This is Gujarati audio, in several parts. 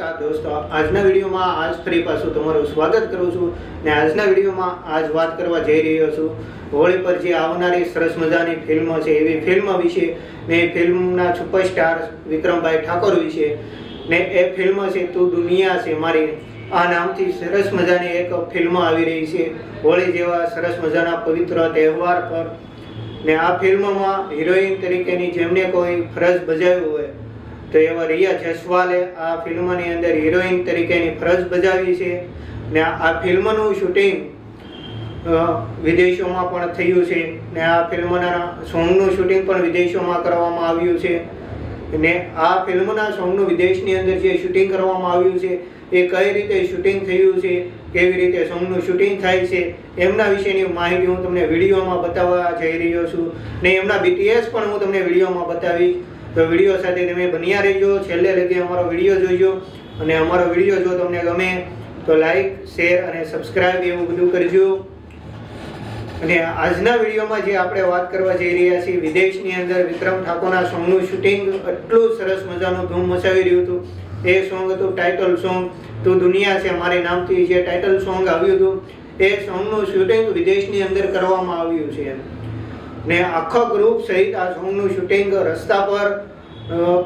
નમસ્કાર દોસ્તો, આજના વિડીયોમાં આજ ફરી પાછું તમારું સ્વાગત કરું છું ને આજના વિડીયોમાં આજ વાત કરવા જઈ રહ્યો છું હોળી પર જે આવનારી સરસ મજાની ફિલ્મ છે એવી ફિલ્મ વિશે ને એ ફિલ્મના સુપરસ્ટાર વિક્રમભાઈ ઠાકોર વિશે ને એ ફિલ્મ છે તું દુનિયા છે મારી આ નામથી સરસ મજાની એક ફિલ્મ આવી રહી છે હોળી જેવા સરસ મજાના પવિત્ર તહેવાર પર ને આ ફિલ્મમાં હિરોઈન તરીકેની જેમને કોઈ ફરજ બજાવી હોય તો એવા રિયા જસવાલે આ ફિલ્મની અંદર હિરોઈન તરીકેની ફરજ બજાવી છે ને આ ફિલ્મનું શૂટિંગ વિદેશોમાં પણ થયું છે ને આ ફિલ્મના સોંગનું શૂટિંગ પણ વિદેશોમાં કરવામાં આવ્યું છે ને આ ફિલ્મના સોંગનું વિદેશની અંદર જે શૂટિંગ કરવામાં આવ્યું છે એ કઈ રીતે શૂટિંગ થયું છે કેવી રીતે સોંગનું શૂટિંગ થાય છે એમના વિશેની માહિતી હું તમને વિડીયોમાં બતાવવા જઈ રહ્યો છું ને એમના BTS પણ હું તમને વિડીયોમાં બતાવીશ તો વિડીયો સાથે તમે બન્યા રહેજો, છેલ્લે લગી અમારો વિડીયો જોઈજો અને અમારો વિડીયો જો તમને ગમે તો લાઈક શેર અને સબસ્ક્રાઈબ એવું બધું કરજો। અને આજના વિડીયોમાં જે આપણે વાત કરવા જઈ રહ્યા છીએ વિદેશની અંદર વિક્રમ ઠાકોરના સોંગનું શૂટિંગ એટલું સરસ મજાનું ધૂમ મચાવી રહ્યું હતું। એ સોંગ હતું ટાઇટલ સોંગ તું દુનિયા છે મારી નામથી જે ટાઇટલ સોંગ આવ્યું હતું એ સોંગનું શૂટિંગ વિદેશની અંદર કરવામાં આવ્યું છે ને આખા ગ્રુપ સહિત આ સોંગનું શૂટિંગ રસ્તા પર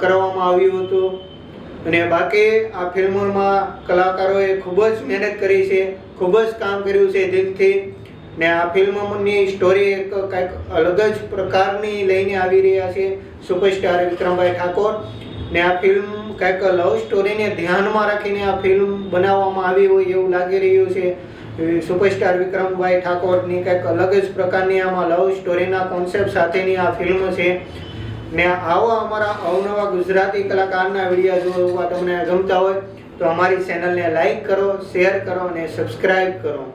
કરવામાં આવ્યું હતું અને બાકી આ ફિલ્મમાં કલાકારોએ ખૂબ જ મહેનત કરી છે, ખૂબ જ કામ કર્યું છે દિલથી ને આ ફિલ્મની સ્ટોરી એક કંઈક અલગ જ પ્રકારની લઈને આવી રહ્યા છે સુપરસ્ટાર વિક્રમભાઈ ઠાકોર ને આ ફિલ્મ કંઈક લવ સ્ટોરીને ધ્યાનમાં રાખીને આ ફિલ્મ બનાવવામાં આવી હોય એવું લાગી રહ્યું છે। સુપરસ્ટાર વિક્રમભાઈ ઠાકોરની કંઈક અલગ જ પ્રકારની આમાં લવ સ્ટોરીના કોન્સેપ્ટ સાથેની આ ફિલ્મ છે ને આવા અમારા અવનવા ગુજરાતી કલાકારના વિડીયો જોવા તમને ગમતા હોય તો અમારી ચેનલને લાઈક કરો, શેર કરો અને સબસ્ક્રાઈબ કરો।